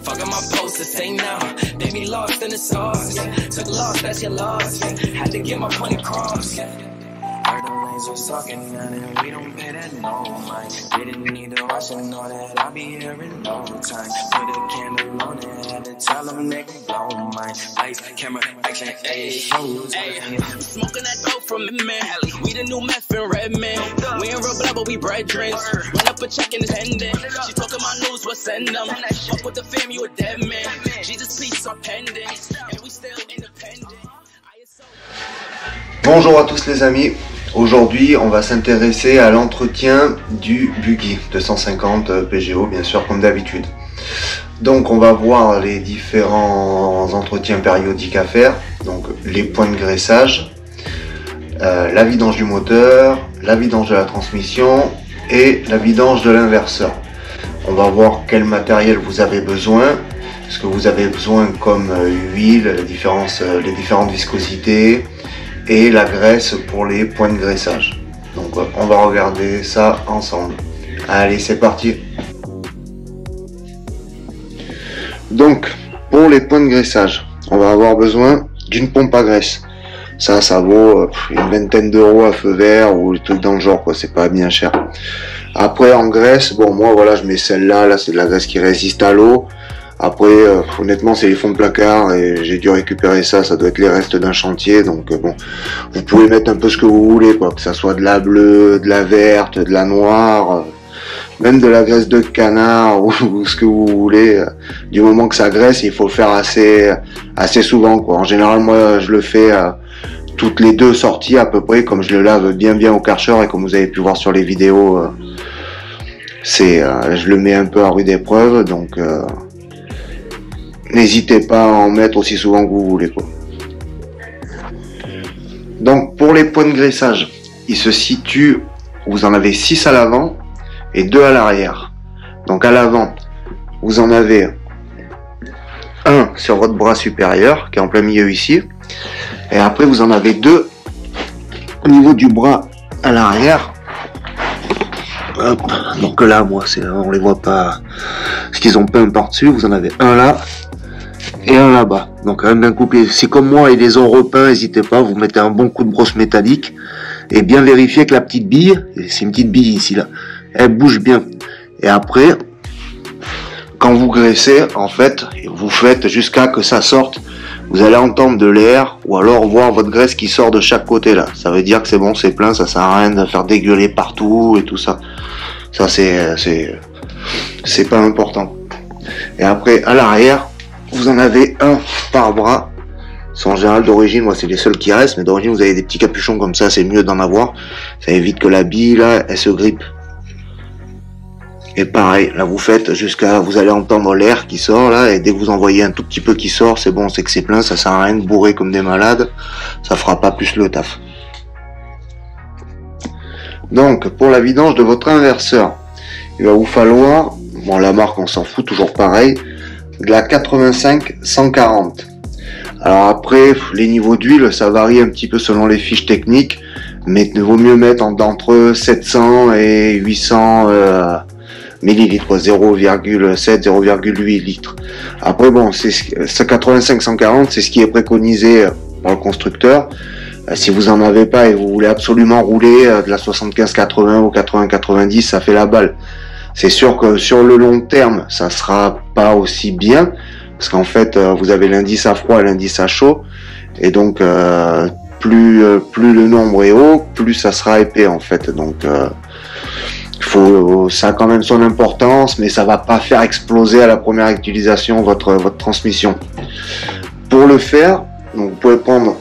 Fuck on my poster, say now. They be lost in the sauce. Took a loss, that's your loss. Had to get my point across. Heard the lanes was talking, and we don't pay that no mind. Didn't need to rush and know that I'll be here in no time. Put a candle on it, had to tell them nigga blow mine. Lights, camera, action, ayy. Smoking that dope from Manhattan. We the new meth and Redman. We ain't real blood, but we brethren. Run up a check in his pendant. She talking my news, what send them. Fuck with the fam, you a dead man. Jesus, peace are pending. And we still independent. Bonjour à tous les amis, aujourd'hui on va s'intéresser à l'entretien du buggy 250 PGO bien sûr comme d'habitude. Donc on va voir les différents entretiens périodiques à faire, donc les points de graissage, la vidange du moteur, la vidange de la transmission et la vidange de l'inverseur. On va voir quel matériel vous avez besoin, ce que vous avez besoin comme huile, les différentes viscosités, et la graisse pour les points de graissage. Donc on va regarder ça ensemble. Allez, c'est parti. Donc pour les points de graissage, on va avoir besoin d'une pompe à graisse. Ça vaut une vingtaine d'euros à feu vert ou le truc dans le genre, quoi. C'est pas bien cher. Après en graisse, bon moi voilà, je mets celle-là. Là c'est de la graisse qui résiste à l'eau. Après, honnêtement, c'est les fonds de placard et j'ai dû récupérer ça. Ça doit être les restes d'un chantier. Donc bon, vous pouvez mettre un peu ce que vous voulez, quoi. Que ça soit de la bleue, de la verte, de la noire, même de la graisse de canard ou ce que vous voulez. Du moment que ça graisse, il faut le faire assez souvent, quoi. En général, moi, je le fais toutes les 2 sorties à peu près, comme je le lave bien au Karcher et comme vous avez pu voir sur les vidéos, je le mets un peu à rude épreuve, donc. N'hésitez pas à en mettre aussi souvent que vous voulez, quoi. Donc pour les points de graissage, ils se situent, vous en avez 6 à l'avant et 2 à l'arrière. Donc à l'avant, vous en avez un sur votre bras supérieur qui est en plein milieu ici, et après vous en avez 2 au niveau du bras à l'arrière. Hop. Donc là, moi, on les voit pas parce qu'ils ont peint par-dessus. Vous en avez un là et un là-bas. Donc un bien coupé. C'est comme moi, ils les ont repeints. N'hésitez pas, vous mettez un bon coup de brosse métallique et bien vérifier que la petite bille, c'est une petite bille ici là, elle bouge bien. Et après, quand vous graissez, en fait, vous faites jusqu'à que ça sorte. Vous allez entendre de l'air ou alors voir votre graisse qui sort de chaque côté là. Ça veut dire que c'est bon, c'est plein, ça sert à rien de faire dégueuler partout et tout ça. Ça c'est pas important. Et après à l'arrière, vous en avez un par bras. C'est en général d'origine, moi c'est les seuls qui restent, mais d'origine vous avez des petits capuchons comme ça, c'est mieux d'en avoir. Ça évite que la bille là, elle se grippe. Et pareil, là vous faites jusqu'à, vous allez entendre l'air qui sort là, et dès que vous en voyez un tout petit peu qui sort, c'est bon, c'est que c'est plein, ça sert à rien de bourrer comme des malades, ça fera pas plus le taf. Donc pour la vidange de votre inverseur, il va vous falloir, bon la marque on s'en fout, toujours pareil, de la 85-140. Alors après, les niveaux d'huile, ça varie un petit peu selon les fiches techniques, mais il vaut mieux mettre entre 700 et 800 millilitres, 0,7, 0,8 litres. Après bon, c'est 85-140, c'est ce qui est préconisé par le constructeur. Si vous en avez pas et vous voulez absolument rouler de la 75-80 ou 80-90, ça fait la balle. C'est sûr que sur le long terme, ça sera pas aussi bien, parce qu'en fait, vous avez l'indice à froid et l'indice à chaud, et donc plus le nombre est haut, plus ça sera épais en fait. Donc ça a quand même son importance, mais ça va pas faire exploser à la première utilisation votre transmission. Pour le faire, donc vous pouvez prendre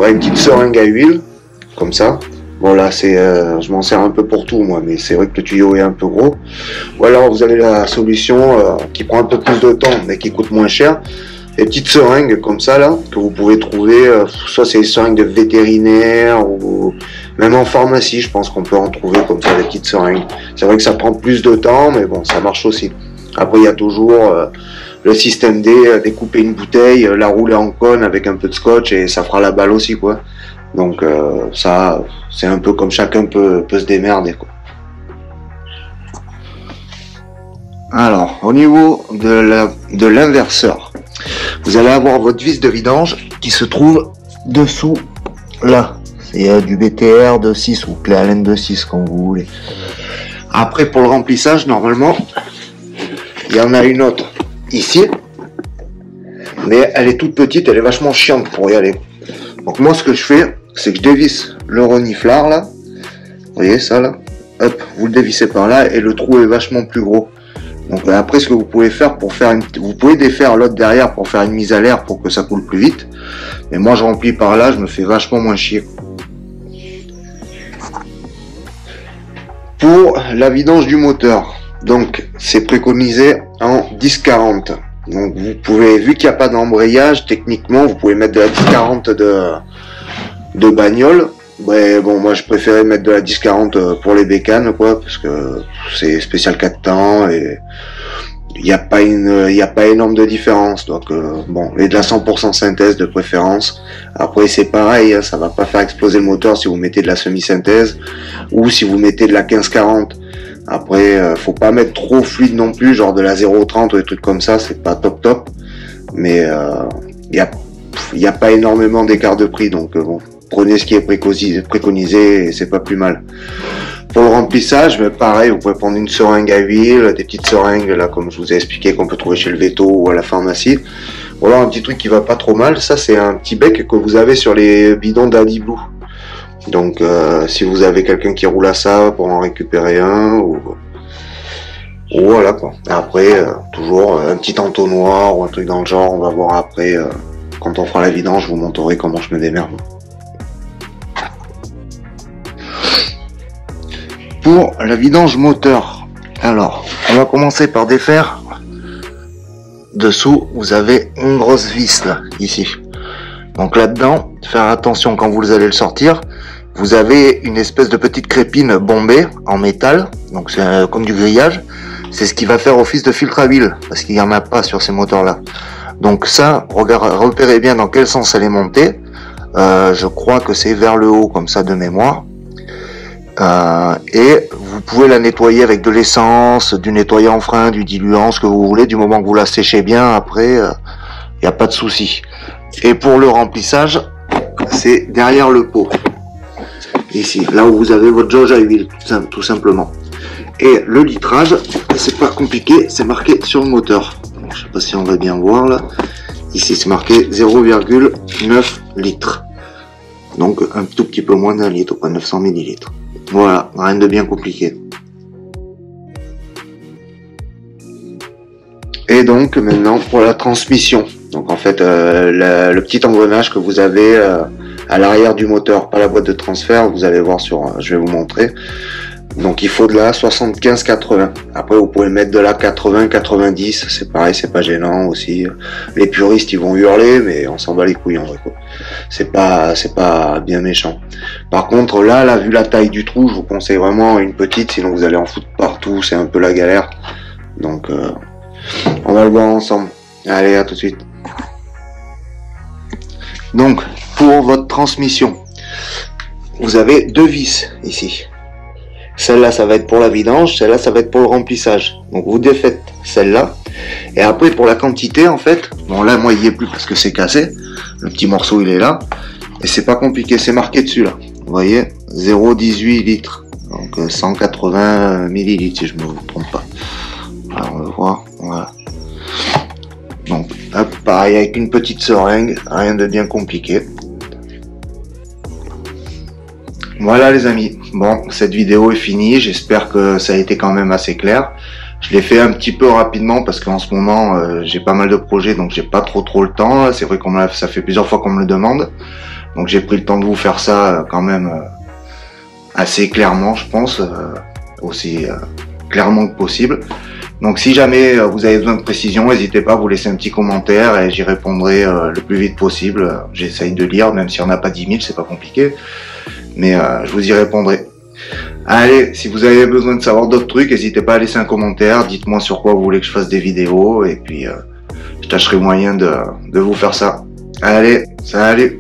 une petite seringue à huile, comme ça. Bon là je m'en sers un peu pour tout moi, mais c'est vrai que le tuyau est un peu gros. Ou alors vous avez la solution qui prend un peu plus de temps, mais qui coûte moins cher. Des petites seringues comme ça là, que vous pouvez trouver, soit c'est des seringues de vétérinaire ou même en pharmacie, je pense qu'on peut en trouver comme ça, des petites seringues. C'est vrai que ça prend plus de temps, mais bon, ça marche aussi. Après, il y a toujours le système D, découper une bouteille, la rouler en cône avec un peu de scotch et ça fera la balle aussi, quoi. Donc ça, c'est un peu comme chacun peut se démerder, quoi. Alors, au niveau de l'inverseur, vous allez avoir votre vis de vidange qui se trouve dessous là. C'est du BTR de 6 ou clé Allen de 6 comme vous voulez. Après, pour le remplissage, normalement, il y en a une autre ici. Mais elle est toute petite, elle est vachement chiante pour y aller. Donc moi, ce que je fais, c'est que je dévisse le reniflard là. Vous voyez ça là? Hop, vous le dévissez par là et le trou est vachement plus gros. Donc après, ce que vous pouvez faire pour faire vous pouvez défaire l'autre derrière pour faire une mise à l'air pour que ça coule plus vite. Mais moi, je remplis par là, je me fais vachement moins chier. Pour la vidange du moteur, donc c'est préconisé en 10-40. Donc vous pouvez, vu qu'il n'y a pas d'embrayage, techniquement vous pouvez mettre de la 10-40 de bagnole. Ouais, bon, moi je préférais mettre de la 10-40 pour les bécanes, quoi, parce que c'est spécial 4 temps et il n'y a pas énorme de différence. Donc bon, et de la 100% synthèse de préférence. Après c'est pareil, hein, ça va pas faire exploser le moteur si vous mettez de la semi-synthèse ou si vous mettez de la 15-40. Après, faut pas mettre trop fluide non plus, genre de la 0,30 ou des trucs comme ça, c'est pas top. Mais il y a pas énormément d'écart de prix, donc bon, prenez ce qui est préconisé et c'est pas plus mal. Pour le remplissage, mais pareil, vous pouvez prendre une seringue à huile, des petites seringues là, comme je vous ai expliqué, qu'on peut trouver chez le Veto ou à la pharmacie. Ou alors un petit truc qui va pas trop mal, ça c'est un petit bec que vous avez sur les bidons d'Adi Blue. Donc si vous avez quelqu'un qui roule à ça pour en récupérer un, ou voilà quoi. Après, toujours un petit entonnoir ou un truc dans le genre, on va voir après, quand on fera la vidange, je vous montrerai comment je me démerde. Pour la vidange moteur, alors on va commencer par défaire. Dessous vous avez une grosse vis là, ici. Donc là-dedans, faire attention quand vous allez le sortir, vous avez une espèce de petite crépine bombée en métal, donc c'est comme du grillage. C'est ce qui va faire office de filtre à huile, parce qu'il n'y en a pas sur ces moteurs-là. Donc ça, repérez bien dans quel sens elle est montée. Je crois que c'est vers le haut, comme ça de mémoire. Et vous pouvez la nettoyer avec de l'essence, du nettoyant frein, du diluant, ce que vous voulez, du moment que vous la séchez bien, après, il n'y a pas de souci. Et pour le remplissage, c'est derrière le pot. Ici, là où vous avez votre jauge à huile, tout simplement. Et le litrage, c'est pas compliqué, c'est marqué sur le moteur. Donc, je sais pas si on va bien voir là. Ici, c'est marqué 0,9 litres. Donc, un tout petit peu moins d'un litre, quoi, 900 millilitres. Voilà, rien de bien compliqué. Et donc, maintenant, pour la transmission. Donc, en fait, le petit engrenage que vous avez à l'arrière du moteur, pas la boîte de transfert, vous allez voir sur, je vais vous montrer. Donc il faut de la 75-80. Après vous pouvez mettre de la 80-90, c'est pareil, c'est pas gênant aussi. Les puristes ils vont hurler, mais on s'en bat les couilles en vrai quoi. C'est pas bien méchant. Par contre là, vu la taille du trou, je vous conseille vraiment une petite, sinon vous allez en foutre partout, c'est un peu la galère. Donc on va le voir ensemble. Allez, à tout de suite. Donc pour votre transmission, vous avez deux vis ici. Celle-là, ça va être pour la vidange, celle-là, ça va être pour le remplissage. Donc, vous défaites celle-là. Et après, pour la quantité, en fait, bon, là, moi, il n'y est plus parce que c'est cassé. Le petit morceau, il est là. Et c'est pas compliqué, c'est marqué dessus, là. Vous voyez, 0,18 litres. Donc, 180 millilitres, si je me trompe pas. Alors, on va voir, voilà. Donc, hop, pareil, avec une petite seringue, rien de bien compliqué. Voilà les amis, bon, cette vidéo est finie, j'espère que ça a été quand même assez clair. Je l'ai fait un petit peu rapidement parce qu'en ce moment j'ai pas mal de projets, donc j'ai pas trop le temps. C'est vrai qu'on ça fait plusieurs fois qu'on me le demande, donc j'ai pris le temps de vous faire ça quand même assez clairement, je pense, aussi clairement que possible. Donc si jamais vous avez besoin de précision, n'hésitez pas à vous laisser un petit commentaire et j'y répondrai le plus vite possible. J'essaye de lire, même si on n'a pas 10 000, c'est pas compliqué. Mais je vous y répondrai. Allez, si vous avez besoin de savoir d'autres trucs, n'hésitez pas à laisser un commentaire, dites-moi sur quoi vous voulez que je fasse des vidéos, et puis je tâcherai moyen de vous faire ça. Allez, salut!